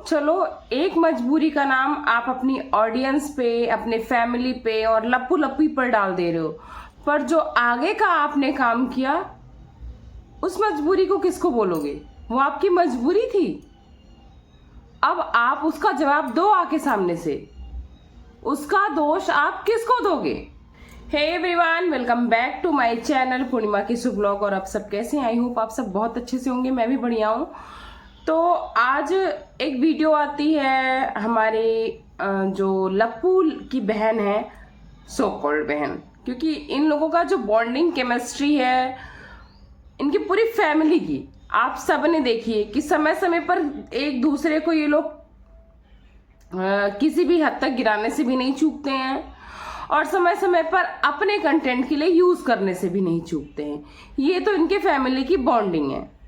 चलो, एक मजबूरी का नाम आप अपनी ऑडियंस पे, अपने फैमिली पे और लप्पू लप्पी पर डाल दे रहे हो, पर जो आगे का आपने काम किया उस मजबूरी को किसको बोलोगे? वो आपकी मजबूरी थी। अब आप उसका जवाब दो आके सामने से। उसका दोष आप किसको दोगे? Hey everyone, welcome back to my channel Purnima की शुभ ब्लॉग। और आप सब कैसे हैं? आई होप आप सब बहुत अच्छे से होंगे। मैं भी बढ़िया हूँ। तो आज एक वीडियो आती है हमारे जो लप्पू की बहन है, सो कॉल्ड बहन, क्योंकि इन लोगों का जो बॉन्डिंग केमिस्ट्री है, इनकी पूरी फैमिली की आप सब ने देखी है कि समय समय पर एक दूसरे को ये लोग किसी भी हद तक गिराने से भी नहीं चूकते हैं और समय समय पर अपने कंटेंट के लिए यूज करने से भी नहीं चूकते हैं। ये तो इनके फैमिली की बॉन्डिंग है।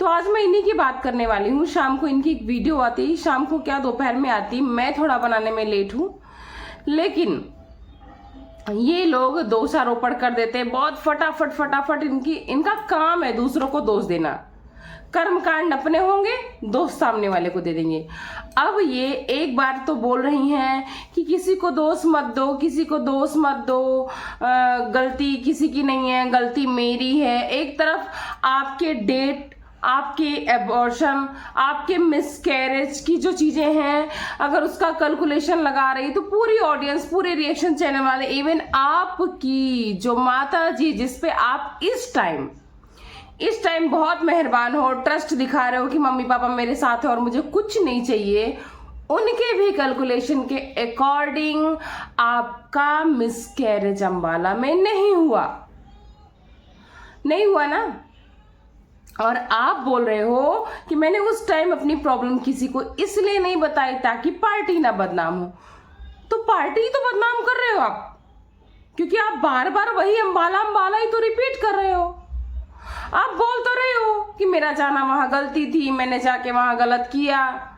तो आज मैं इन्हीं की बात करने वाली हूँ। शाम को इनकी एक वीडियो आती, शाम को क्या दोपहर में आती, मैं थोड़ा बनाने में लेट हूँ, लेकिन ये लोग दोषारोपण कर देते हैं बहुत फटाफट। इनका काम है दूसरों को दोष देना। कर्मकांड अपने होंगे, दोष सामने वाले को दे देंगे। अब ये एक बार तो बोल रही हैं कि किसी को दोष मत दो, किसी को दोष मत दो, गलती किसी की नहीं है, गलती मेरी है। एक तरफ आपके डेट, आपके एबॉर्शन, आपके मिसकैरेज की जो चीजें हैं, अगर उसका कैलकुलेशन लगा रही तो पूरी ऑडियंस, पूरे रिएक्शन चैनल वाले, इवन आपकी जो माता जी जिस पे आप इस टाइम बहुत मेहरबान हो, ट्रस्ट दिखा रहे हो कि मम्मी पापा मेरे साथ है और मुझे कुछ नहीं चाहिए, उनके भी कैलकुलेशन के अकॉर्डिंग आपका मिसकैरेज अंबाला में नहीं हुआ ना। और आप बोल रहे हो कि मैंने उस टाइम अपनी प्रॉब्लम किसी को इसलिए नहीं बताई ताकि पार्टी ना बदनाम हो। तो पार्टी तो बदनाम कर रहे हो आप, क्योंकि आप बार बार वही अंबाला ही तो रिपीट कर रहे हो। आप बोल तो रहे हो कि मेरा जाना वहां गलती थी, मैंने जाके वहां गलत किया।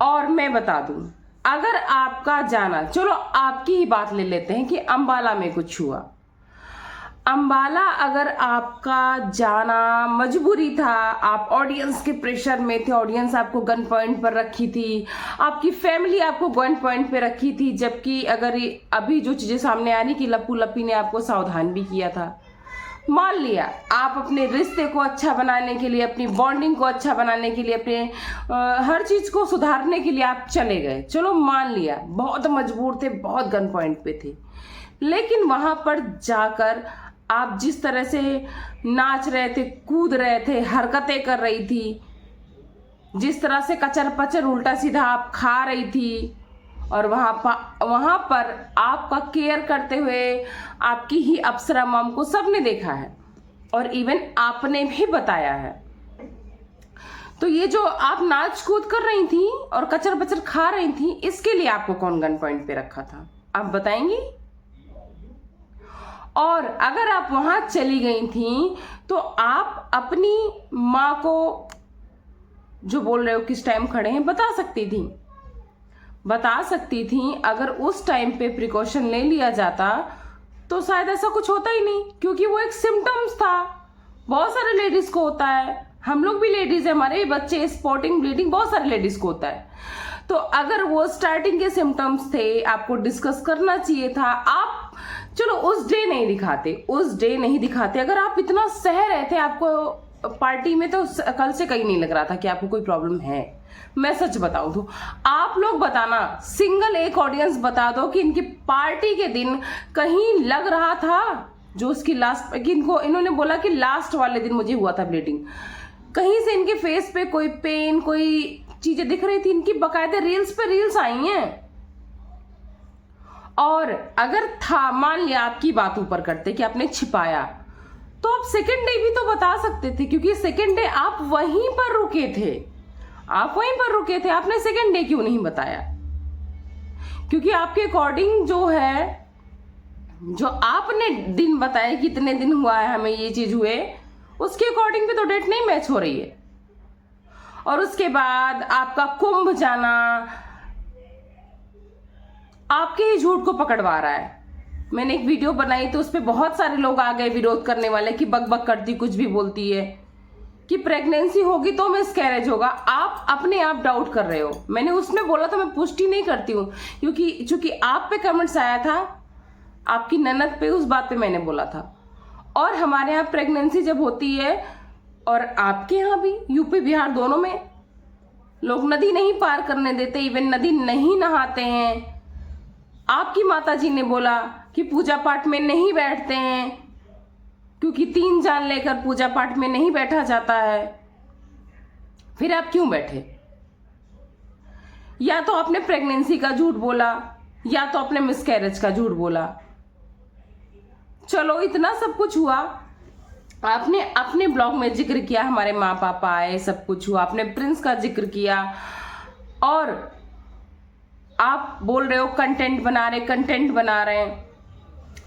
और मैं बता दूं, अगर आपका जाना, चलो आपकी ही बात ले लेते हैं कि अंबाला में कुछ हुआ। अंबाला अगर आपका जाना मजबूरी था, आप ऑडियंस के प्रेशर में थे, ऑडियंस आपको गन पॉइंट पर रखी थी, आपकी फैमिली आपको गन पॉइंट पे रखी थी, जबकि अगर अभी जो चीजें सामने आ रही कि लप्पू लप्पी ने आपको सावधान भी किया था, मान लिया आप अपने रिश्ते को अच्छा बनाने के लिए, अपनी बॉन्डिंग को अच्छा बनाने के लिए, अपने हर चीज को सुधारने के लिए आप चले गए, चलो मान लिया, बहुत मजबूर थे, बहुत गन पॉइंट पे थे, लेकिन वहां पर जाकर आप जिस तरह से नाच रहे थे, कूद रहे थे, हरकतें कर रही थी, जिस तरह से कचर पचर उल्टा सीधा आप खा रही थी, और वहां पर आपका केयर करते हुए आपकी ही अप्सरा मॉम को सबने देखा है और इवन आपने भी बताया है। तो ये जो आप नाच कूद कर रही थी और कचर पचर खा रही थी, इसके लिए आपको कौन गन पॉइंट पे रखा था, आप बताएंगी? और अगर आप वहां चली गई थी तो आप अपनी माँ को, जो बोल रहे हो किस टाइम खड़े हैं, बता सकती थी। अगर उस टाइम पे प्रिकॉशन ले लिया जाता तो शायद ऐसा कुछ होता ही नहीं, क्योंकि वो एक सिम्टम्स था। बहुत सारे लेडीज को होता है, हम लोग भी लेडीज है, हमारे भी बच्चे, स्पॉटिंग ब्लीडिंग बहुत सारे लेडीज को होता है। तो अगर वो स्टार्टिंग के सिम्टम्स थे, आपको डिस्कस करना चाहिए था। आप चलो उस डे नहीं दिखाते, अगर आप इतना सह रहे थे आपको पार्टी में, तो कल से कहीं नहीं लग रहा था कि आपको कोई प्रॉब्लम है। मैं सच बताऊं तो आप लोग बताना, सिंगल एक ऑडियंस बता दो कि इनकी पार्टी के दिन कहीं लग रहा था, जो उसकी लास्ट, इन्होंने बोला कि लास्ट वाले दिन मुझे हुआ था ब्लीडिंग, कहीं से इनके फेस पे कोई पेन, कोई चीजें दिख रही थी? इनकी बकायदे रील्स पे रील्स आई हैं। और अगर था, मान लिया आपकी बात ऊपर करते कि आपने छिपाया, तो आप सेकेंड डे भी तो बता सकते थे, क्योंकि सेकेंड डे आप वहीं पर रुके थे, आपने सेकेंड डे क्यों नहीं बताया? क्योंकि आपके अकॉर्डिंग जो है, जो आपने दिन बताया कि इतने दिन हुआ है हमें ये चीज हुए, उसके अकॉर्डिंग भी तो डेट नहीं मैच हो रही है। और उसके बाद आपका कुंभ जाना आपके ही झूठ को पकड़वा रहा है। मैंने एक वीडियो बनाई तो उस पर बहुत सारे लोग आ गए विरोध करने वाले कि बक बक करती, कुछ भी बोलती है। कि प्रेगनेंसी होगी तो मिसकैरेज होगा, आप अपने आप डाउट कर रहे हो। मैंने उसमें बोला था मैं पुष्टि नहीं करती हूँ, क्योंकि चूंकि आप पे कमेंट्स आया था, आपकी ननद पे, उस बात पे मैंने बोला था। और हमारे यहाँ प्रेगनेंसी जब होती है, और आपके यहाँ भी, यूपी बिहार दोनों में लोग नदी नहीं पार करने देते, इवन नदी नहीं नहाते हैं। आपकी माताजी ने बोला कि पूजा पाठ में नहीं बैठते हैं, क्योंकि 3 जान लेकर पूजा पाठ में नहीं बैठा जाता है। फिर आप क्यों बैठे? या तो आपने प्रेगनेंसी का झूठ बोला, या तो आपने मिसकैरेज का झूठ बोला। चलो, इतना सब कुछ हुआ, आपने अपने ब्लॉग में जिक्र किया, हमारे माँ पापा आए, सब कुछ हुआ, आपने प्रिंस का जिक्र किया, और आप बोल रहे हो कंटेंट बना रहे हैं।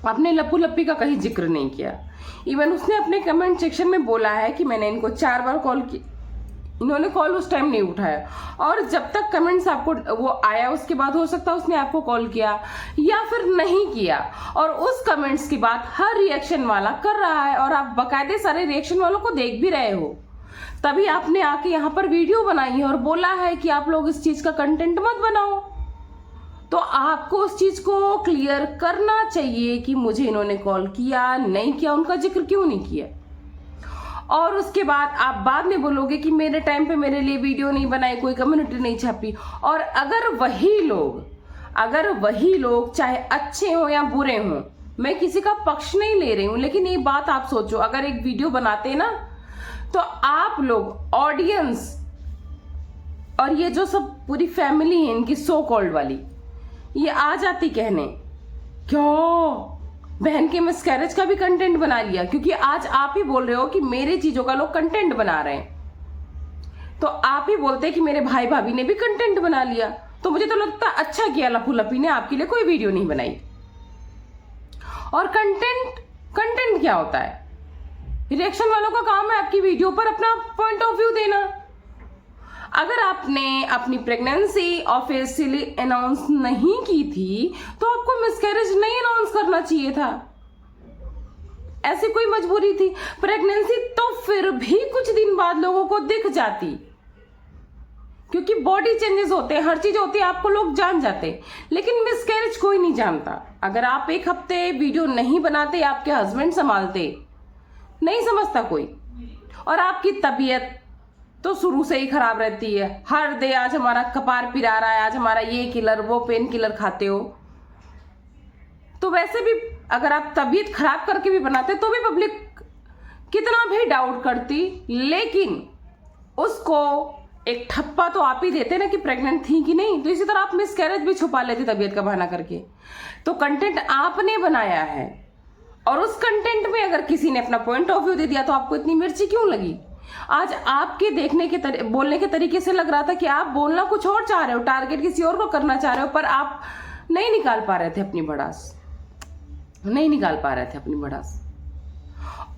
आपने लप्पू लप्पी का कहीं जिक्र नहीं किया। इवन उसने अपने कमेंट सेक्शन में बोला है कि मैंने इनको 4 बार कॉल की, इन्होंने कॉल उस टाइम नहीं उठाया, और जब तक कमेंट्स आपको वो आया उसके बाद हो सकता है उसने आपको कॉल किया या फिर नहीं किया, और उस कमेंट्स के बाद हर रिएक्शन वाला कर रहा है, और आप बकायदे सारे रिएक्शन वालों को देख भी रहे हो। तभी आपने आके यहाँ पर वीडियो बनाई है और बोला है कि आप लोग इस चीज का कंटेंट मत बनाओ। तो आपको उस चीज को क्लियर करना चाहिए कि मुझे इन्होंने कॉल किया, नहीं किया, उनका जिक्र क्यों नहीं किया। और उसके बाद आप बाद में बोलोगे कि मेरे टाइम पे मेरे लिए वीडियो नहीं बनाई, कोई कम्युनिटी नहीं छापी। और अगर वही लोग चाहे अच्छे हो या बुरे हो, मैं किसी का पक्ष नहीं ले रही हूं, लेकिन ये बात आप सोचो, अगर एक वीडियो बनाते ना तो आप लोग, ऑडियंस, और ये जो सब पूरी फैमिली है इनकी सो कॉल्ड वाली, ये आ जाती कहने क्यों बहन के मिसकैरेज का भी कंटेंट बना लिया, क्योंकि आज आप ही बोल रहे हो कि मेरे चीजों का लोग कंटेंट बना रहे हैं। तो आप ही बोलते कि मेरे भाई भाभी ने भी कंटेंट बना लिया। तो मुझे तो लगता अच्छा किया लप्पू लप्पी ने आपके लिए कोई वीडियो नहीं बनाई। और कंटेंट क्या होता है? रिएक्शन वालों का काम है आपकी वीडियो पर अपना पॉइंट ऑफ व्यू देना। अगर आपने अपनी प्रेगनेंसी ऑफिशियली अनाउंस नहीं की थी तो आपको मिसकैरेज नहीं अनाउंस करना चाहिए था। ऐसी कोई मजबूरी थी? प्रेगनेंसी तो फिर भी कुछ दिन बाद लोगों को दिख जाती, क्योंकि बॉडी चेंजेस होते हैं, हर चीज होती है, आपको लोग जान जाते। लेकिन मिसकैरेज कोई नहीं जानता। अगर आप 1 हफ्ते वीडियो नहीं बनाते, आपके हस्बैंड संभालते, नहीं समझता कोई। और आपकी तबीयत तो शुरू से ही खराब रहती है, हर डे आज हमारा कपार पिरा रहा है, आज हमारा ये किलर, वो पेन किलर खाते हो। तो वैसे भी अगर आप तबीयत खराब करके भी बनाते तो भी पब्लिक कितना भी डाउट करती, लेकिन उसको एक ठप्पा तो आप ही देते ना कि प्रेग्नेंट थी कि नहीं। तो इसी तरह आप मिसकैरेज भी छुपा लेते तबीयत का बहाना करके। तो कंटेंट आपने बनाया है, और उस कंटेंट में अगर किसी ने अपना पॉइंट ऑफ व्यू दे दिया तो आपको इतनी मिर्ची क्यों लगी? आज आपके देखने के बोलने के तरीके से लग रहा था कि आप बोलना कुछ और चाह रहे हो, टारगेट किसी और को करना चाह रहे हो, पर आप नहीं निकाल पा रहे थे अपनी भड़ास, नहीं निकाल पा रहे थे अपनी भड़ास।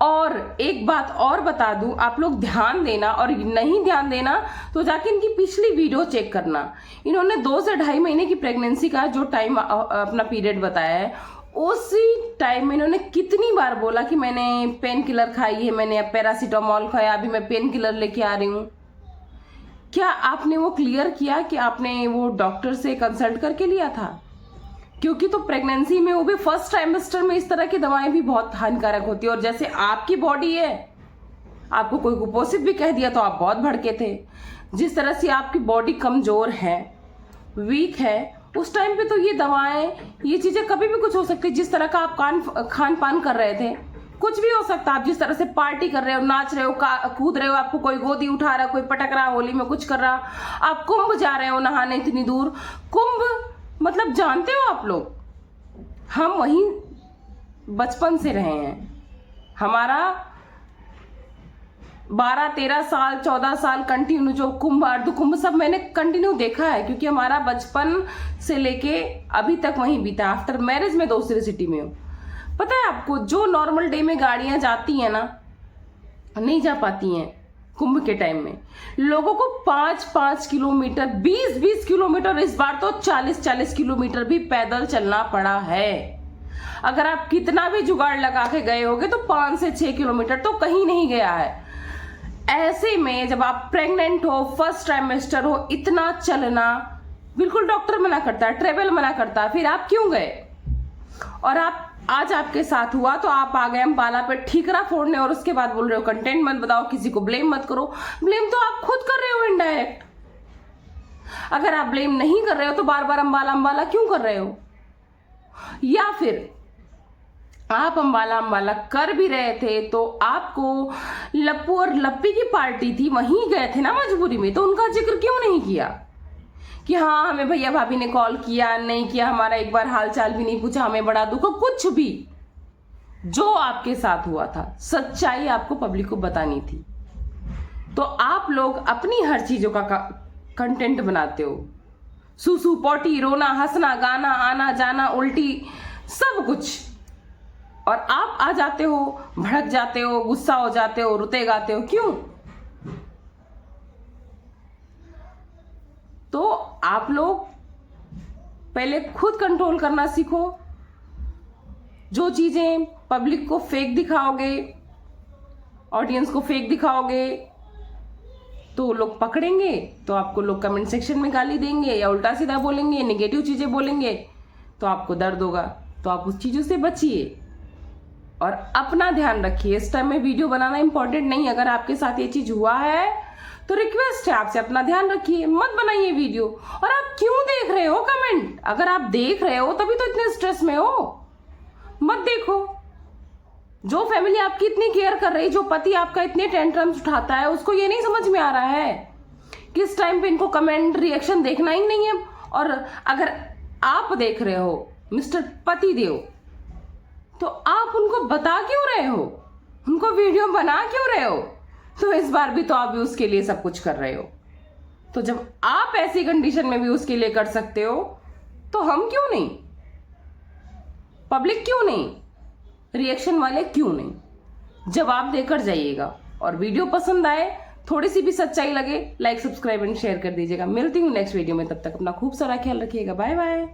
और एक बात और बता दूं, आप लोग ध्यान देना, और नहीं ध्यान देना तो जाके इनकी पिछली वीडियो चेक करना। इन्होंने 2 से 2.5 महीने की प्रेगनेंसी का जो टाइम अपना पीरियड बताया है, उसी टाइम में इन्होंने कितनी बार बोला कि मैंने पेन किलर खाई है, मैंने पैरासीटामोल खाया, अभी मैं पेन किलर लेके आ रही हूँ। क्या आपने वो क्लियर किया कि आपने वो डॉक्टर से कंसल्ट करके लिया था? क्योंकि तो प्रेगनेंसी में, वो भी फर्स्ट ट्राइमेस्टर में, इस तरह की दवाएं भी बहुत हानिकारक होती है। और जैसे आपकी बॉडी है, आपको कोई कुपोषित भी कह दिया तो आप बहुत भड़के थे। जिस तरह से आपकी बॉडी कमजोर है, वीक है, उस टाइम पे तो ये दवाएं, ये चीजें कभी भी कुछ हो सकती। जिस तरह का आप खान पान कर रहे थे, कुछ भी हो सकता। आप जिस तरह से पार्टी कर रहे हो, नाच रहे हो, कूद रहे हो, आपको कोई गोदी उठा रहा, कोई पटक रहा, होली में कुछ कर रहा, आप कुंभ जा रहे हो नहाने इतनी दूर। कुंभ मतलब जानते हो आप लोग, हम वहीं बचपन से रहे हैं। हमारा 12-13 साल 14 साल कंटिन्यू जो कुंभ, अर्ध कुंभ सब मैंने कंटिन्यू देखा है, क्योंकि हमारा बचपन से लेके अभी तक वहीं बीता। आफ्टर मैरिज में दूसरी सिटी में हूँ। पता है आपको, जो नॉर्मल डे में गाड़ियां जाती हैं ना, नहीं जा पाती हैं कुंभ के टाइम में। लोगों को 5-5 किलोमीटर, 20-20 किलोमीटर, इस बार तो 40-40 किलोमीटर भी पैदल चलना पड़ा है। अगर आप कितना भी जुगाड़ लगा के गए होगे तो 5 से 6 किलोमीटर तो कहीं नहीं गया है। ऐसे में जब आप प्रेग्नेंट हो, फर्स्ट ट्राइमेस्टर हो, इतना चलना बिल्कुल डॉक्टर मना करता है, ट्रेवल मना करता है, फिर आप क्यों गए? और आप आज आपके साथ हुआ तो आप आ गए अम्बाला पे ठीकरा फोड़ने और उसके बाद बोल रहे हो कंटेंट मत बताओ, किसी को ब्लेम मत करो। ब्लेम तो आप खुद कर रहे हो इनडायरेक्ट। अगर आप ब्लेम नहीं कर रहे हो तो बार बार अम्बाला अम्बाला क्यों कर रहे हो? या फिर आप अम्बाला अम्बाला कर भी रहे थे तो आपको लप्पू और लप्पी की पार्टी थी, वहीं गए थे ना मजबूरी में, तो उनका जिक्र क्यों नहीं किया कि हाँ हमें भैया भाभी ने कॉल किया नहीं किया, हमारा एक बार हालचाल भी नहीं पूछा, हमें बड़ा दुख हो, कुछ भी जो आपके साथ हुआ था सच्चाई आपको पब्लिक को बतानी थी। तो आप लोग अपनी हर चीजों का कंटेंट बनाते हो, सूसू पॉटी, रोना, हंसना, गाना, आना जाना, उल्टी, सब कुछ, और आप आ जाते हो, भड़क जाते हो, गुस्सा हो जाते हो, रुते गाते हो, क्यों? तो आप लोग पहले खुद कंट्रोल करना सीखो। जो चीजें पब्लिक को फेक दिखाओगे, ऑडियंस को फेक दिखाओगे, तो लोग पकड़ेंगे, तो आपको लोग कमेंट सेक्शन में गाली देंगे या उल्टा सीधा बोलेंगे, नेगेटिव चीजें बोलेंगे, तो आपको दर्द होगा। तो आप उस चीजों से बचिए और अपना ध्यान रखिए। इस टाइम में वीडियो बनाना इंपॉर्टेंट नहीं। अगर आपके साथ ये चीज हुआ है तो रिक्वेस्ट है आपसे, अपना ध्यान रखिए, मत बनाइए वीडियो। और आप क्यों देख रहे हो कमेंट? अगर आप देख रहे हो तभी तो इतने स्ट्रेस में हो, मत देखो। जो फैमिली आपकी इतनी केयर कर रही, जो पति आपका इतने टेंट्रम्स उठाता है, उसको ये नहीं समझ में आ रहा है किस टाइम पे इनको कमेंट रिएक्शन देखना ही नहीं है। और अगर आप देख रहे हो मिस्टर पति देव, तो आप उनको बता क्यों रहे हो, उनको वीडियो बना क्यों रहे हो? तो इस बार भी तो आप भी उसके लिए सब कुछ कर रहे हो। तो जब आप ऐसी कंडीशन में भी उसके लिए कर सकते हो तो हम क्यों नहीं? पब्लिक क्यों नहीं? रिएक्शन वाले क्यों नहीं? जवाब देकर जाइएगा। और वीडियो पसंद आए, थोड़ी सी भी सच्चाई लगे, लाइक, सब्सक्राइब एंड शेयर कर दीजिएगा। मिलती हूँ नेक्स्ट वीडियो में, तब तक अपना खूब सारा ख्याल रखिएगा। Bye bye.